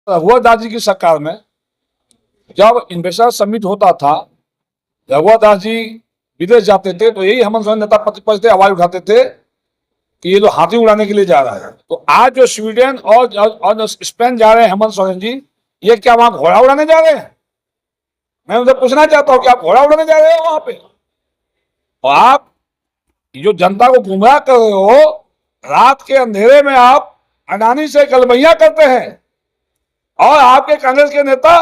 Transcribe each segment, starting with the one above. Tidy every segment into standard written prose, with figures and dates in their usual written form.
रघुवर दास जी की सरकार में जब इन्वेस्टर समिट होता था, रघुवर दास जी विदेश जाते थे तो यही हेमंत सोरेन नेता प्रतिपक्ष थे, आवाज उठाते थे कि ये लोग हाथी उड़ाने के लिए जा रहा है। तो आज जो स्वीडन और स्पेन जा रहे हैं हेमंत सोरेन जी, ये क्या वहां घोड़ा उड़ाने जा रहे हैं? मैं उनसे पूछना चाहता हूँ कि आप घोड़ा उड़ाने जा रहे हो वहां पे? और आप जो जनता को गुमराह कर रहे हो, रात के अंधेरे में आप अडानी से गलबैया करते हैं और आपके कांग्रेस के नेता,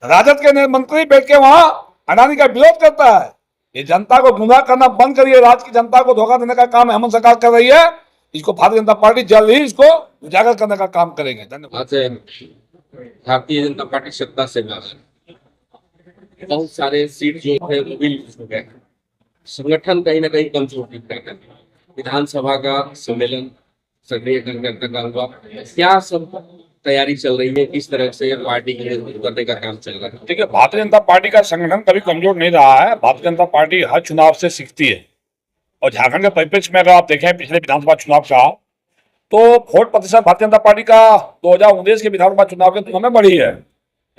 राजद के मंत्री बैठ के वहां अडानी का विरोध करता है। ये जनता को गुमराह करना बंद करिए। राज्य की जनता को धोखा देने का काम हेमंत सरकार कर रही है। इसको भारतीय जनता पार्टी जल्द ही इसको उजागर करने का काम करेंगे। धन्यवाद। भारतीय जनता पार्टी सत्ता से बहुत सारे सीट जो है वो भी लूज हो गए। संगठन कहीं ना कहीं कमजोर दिख रहा है। विधानसभा का सम्मेलन सक्रिय कार्यकर्ता का हुआ, क्या सब तैयारी चल रही है? किस तरह से पार्टी के मजबूत करने का काम चल रहा है? देखिए, भारतीय जनता पार्टी का संगठन कभी कमजोर नहीं रहा है। भारतीय जनता पार्टी हर चुनाव से सीखती है और झारखंड के परिप्रेक्ष्य में अगर आप देखें पिछले विधानसभा चुनाव का, तो वोट प्रतिशत भारतीय जनता पार्टी का 2019 के विधानसभा चुनाव के तुलना में बढ़ी है।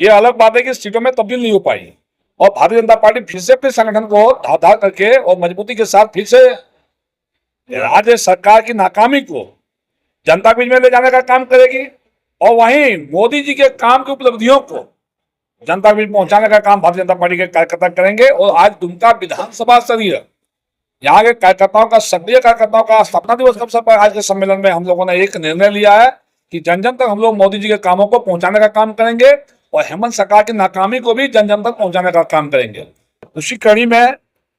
ये अलग बात है कि सीटों में तब्दील नहीं हो पाई और भारतीय जनता पार्टी फिर से अपने संगठन को धार करके और मजबूती के साथ फिर से राज्य सरकार की नाकामी को जनता के बीच में ले जाने का काम करेगी और वहीं मोदी जी के काम की उपलब्धियों को जनता के बीच पहुंचाने का काम भारतीय जनता पार्टी के कार्यकर्ता करेंगे। और आज दुमका विधानसभा स्तरीय यहाँ के कार्यकर्ताओं का, सक्रिय कार्यकर्ताओं का स्थापना दिवस के अवसर पर आज के सम्मेलन में हम लोगों ने एक निर्णय लिया है कि जन जन तक हम लोग मोदी जी के कामों को पहुंचाने का काम करेंगे और हेमंत सरकार की नाकामी को भी जन जन तक पहुंचाने का काम करेंगे। उसी कड़ी में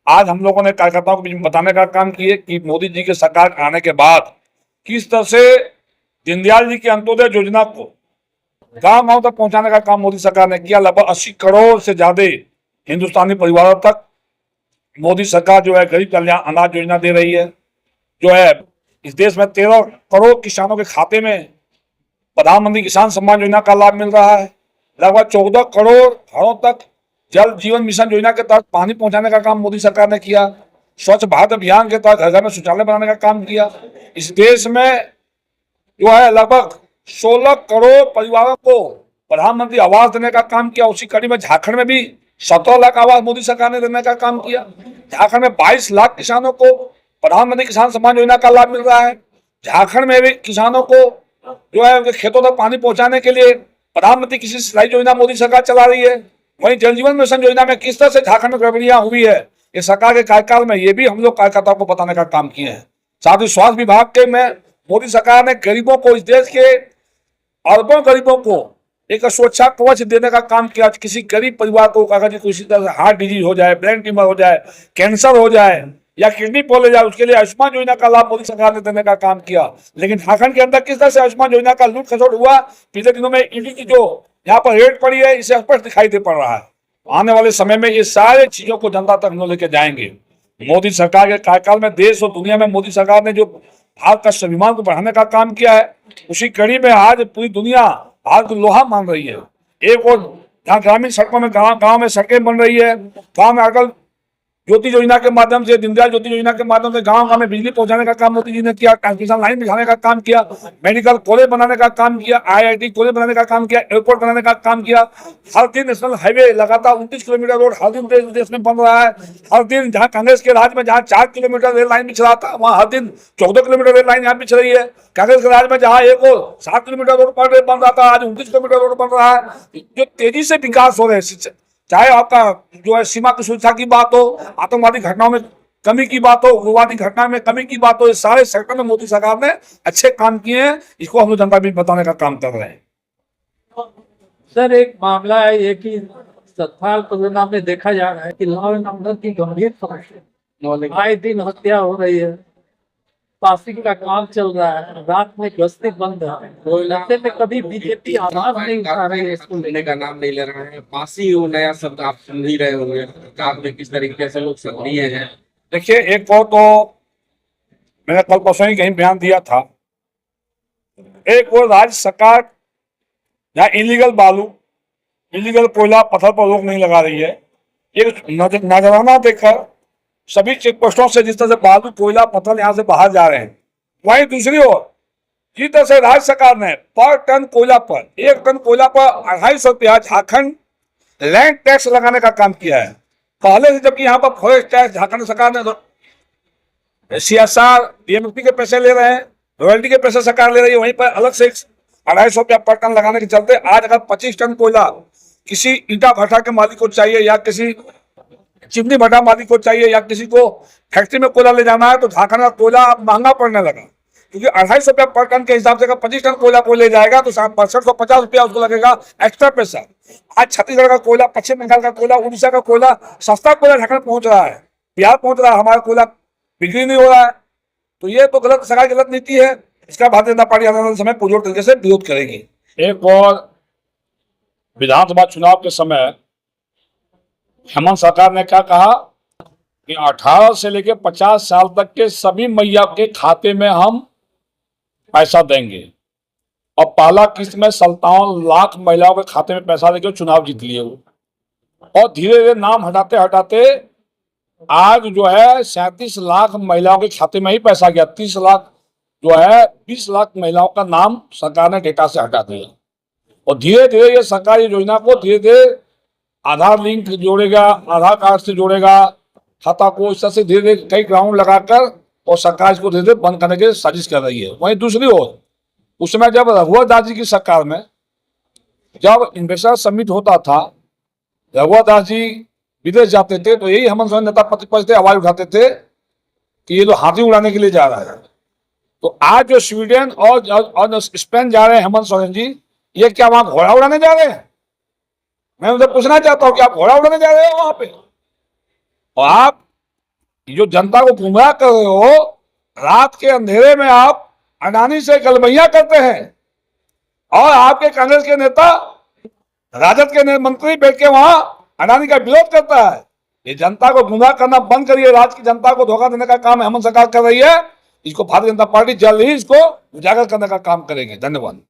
आज हम लोगों ने कार्यकर्ताओं को बीच बताने का काम किए कि मोदी जी के सरकार आने के बाद किस तरह से दीनदयाल जी की अंत्योदय योजना को गांव गांव तक पहुंचाने का काम मोदी सरकार ने किया। लगभग 80 करोड़ से ज्यादा हिंदुस्तानी परिवारों तक मोदी सरकार जो है गरीब कल्याण अनाज योजना दे रही है। जो है इस देश में 13 करोड़ किसानों के खाते में प्रधानमंत्री किसान सम्मान योजना का लाभ मिल रहा है। लगभग 14 करोड़ घरों तक जल जीवन मिशन योजना के तहत पानी पहुंचाने का काम मोदी सरकार ने किया। स्वच्छ भारत अभियान के तहत घर घर में शौचालय बनाने का काम किया। इस देश में जो है लगभग 16 करोड़ परिवारों को प्रधानमंत्री आवास देने का काम किया। उसी कड़ी में झारखंड में भी 17 लाख आवास मोदी सरकार ने देने का काम किया। झारखंड में 22 लाख किसानों को प्रधानमंत्री किसान सम्मान योजना का लाभ मिल रहा है। झारखंड में भी किसानों को जो है उनके खेतों तक पानी पहुंचाने के लिए प्रधानमंत्री कृषि सिंचाई योजना मोदी सरकार चला रही है। वहीं जल जीवन मिशन योजना में किस तरह से झारखंड में गड़बड़ियां हुई है इस सरकार के कार्यकाल में, ये भी हम लोग कार्यकर्ताओं को बताने का काम किए हैं। साथ ही स्वास्थ्य विभाग के में मोदी सरकार ने गरीबों को, इस देश के अरबों गरीबों को एक सुरक्षा कवच देने का काम किया। किसी गरीब परिवार को अगर किसी तरह से हार्ट डिजीज हो जाए, ब्रेन ट्यूमर हो जाए, कैंसर हो जाए या किडनी फॉल हो जाए, उसके लिए आयुष्मान योजना का लाभ मोदी सरकार ने देने का काम किया। लेकिन झारखंड के अंदर किस तरह से आयुष्मान योजना का लूट खसोट हुआ, पिछले दिनों में ईडी की जो यहाँ पर रेड पड़ी है, इसे स्पष्ट दिखाई दे पड़ रहा है। आने वाले समय में ये सारे चीजों को जनता तक हम लोग लेके जाएंगे। मोदी सरकार के कार्यकाल में देश और दुनिया में मोदी सरकार ने जो भारत का स्वाभिमान को बढ़ाने का काम किया है, उसी कड़ी में आज पूरी दुनिया भारत को लोहा मान रही है। एक और जहाँ ग्रामीण सड़कों में गांव में सड़कें बन रही है, गांव में अटल ज्योति योजना के माध्यम से, दीनदयाल ज्योति योजना के माध्यम से गांव में बिजली पहुंचाने का काम मोदी जी ने किया। ट्रांसमिशन लाइन बिछाने का काम किया, मेडिकल कॉलेज बनाने का काम किया, IIT कॉलेज बनाने का काम किया, एयरपोर्ट बनाने का काम किया। हर दिन नेशनल हाईवे लगातार 29 किलोमीटर रोड हर दिन देश में बन रहा है। हर दिन जहाँ कांग्रेस के राज में जहाँ 4 किलोमीटर रेल लाइन बिछ रहा था, वहाँ हर दिन 14 किलोमीटर रेल लाइन यहाँ बिछ रही है। कांग्रेस के राज में जहाँ एक और 7 किलोमीटर रोड पर बन रहा था, आज 29 किलोमीटर रोड बन रहा है। जो तेजी से विकास हो रहे हैं, चाहे आपका जो है सीमा की सुरक्षा की बात हो, आतंकवादी घटनाओं में कमी की बात हो, उग्रवादी घटना में कमी की बात हो, इस सारे सेक्टर में मोदी सरकार ने अच्छे काम किए हैं। इसको हम लोग जनता भी बताने का काम कर रहे हैं। सर, एक मामला है ये कि सतपाल परिणाम में देखा जा रहा है कि लॉ एंड ऑर्डर की गंभीर समस्या, आए दिन हत्या हो रही है, पासिंग का काम चल रहा है, रात में गश्ती बंद है। लगते में कभी बीजेपी आवाज नहीं उठा रही है, इसको लेने का नाम नहीं ले रहे हैं। पासी वो नया शब्द आप सुन ही रहे होंगे, काम में किस तरीके से लोग सक्रिय हैं। देखिए, एक और तो मैंने कल परसों ही कहीं बयान दिया था, एक और राज्य सरकार जहाँ इलीगल बालू, इलीगल कोयला, पत्थर पर रोक नहीं लगा रही है। एक नजराना देकर सभी चेक पोस्टों से जिस तरह से बालू, कोयला, पत्थर यहाँ से बाहर जा रहे हैं, वहीं दूसरी ओर जिस तरह से राज्य सरकार ने पर टन कोयला पर 1 टन कोयला पर 250 रुपया झारखंड लैंड टैक्स लगाने का काम किया है। पहले से जबकि यहाँ पर फॉरेस्ट टैक्स झारखंड सरकार ने CSR DMFP के पैसे ले रहे हैं, रॉयल्टी के पैसे सरकार ले रही है, वहीं पर अलग से 250 रुपया पर टन लगाने के चलते आज अगर 25 टन कोयला किसी ईंटा भट्टा के मालिक को चाहिए या किसी चिमनी भट्टा मालिक को चाहिए या किसी को फैक्ट्री में कोयला ले जाना है तो झारखंड का कोयला अब महंगा पड़ने लगा, क्योंकि 250 रुपया पर टन के हिसाब से अगर 25 टन कोयला को ले जाएगा तो 6250 रुपया उसको लगेगा एक्स्ट्रा पैसा। आज छत्तीसगढ़ का कोयला, पश्चिम बंगाल का कोयला, उड़ीसा का कोयला, सस्ता कोयला झारखंड पहुंच रहा है, बिहार पहुंच रहा है, हमारा कोयला बिक्री नहीं हो रहा है। तो ये तो गलत सरकार की गलत नीति है, इसका भारतीय जनता पार्टी आने वाले समय पुरजोर तरीके से विरोध करेगी। एक और विधानसभा चुनाव के समय हेमंत सरकार ने क्या कहा कि 18 से लेकर 50 साल तक के सभी मैया के खाते में हम पैसा देंगे, और पहला किस्त में 57 लाख महिलाओं के खाते में पैसा देकर चुनाव जीत लिए वो। और धीरे धीरे नाम हटाते हटाते आज जो है 37 लाख महिलाओं के खाते में ही पैसा गया। 30 लाख जो है 20 लाख महिलाओं का नाम सरकार ने डेटा से हटा दिया। और धीरे धीरे ये सरकारी योजना को धीरे धीरे आधार लिंक जोड़ेगा, आधार कार्ड से जोड़ेगा खाता को, इस तरह से धीरे धीरे कई ग्राउंड लगाकर और सरकार इसको धीरे धीरे बंद करने की साजिश कर रही है। वहीं दूसरी ओर उस समय जब रघुवर दास जी की सरकार में जब इन्वेस्टर समिट होता था, रघुवर दास जी विदेश जाते थे तो यही हेमंत सोरेन नेता प्रतिपक्ष थे आवाज उठाते थे कि ये तो हाथी उड़ाने के लिए जा रहा है। तो आज जो स्वीडन और स्पेन जा रहे हैं हेमंत सोरेन जी, ये क्या वहां घोड़ा उड़ाने जा रहे हैं? मैं उनसे पूछना चाहता हूं कि आप घोड़ा उड़ाने जा रहे हो वहां पे? और आप जो जनता को गुमराह कर रहे हो, रात के अंधेरे में आप अडानी से गलबैया करते हैं और आपके कांग्रेस के नेता, राजद के मंत्री बैठ के वहां अडानी का विरोध करता है। ये जनता को गुमराह करना बंद करिए। राज्य की जनता को धोखा देने का काम हेमंत सरकार कर रही है। इसको भारतीय जनता पार्टी जल्द ही इसको उजागर करने का काम करेंगे। धन्यवाद।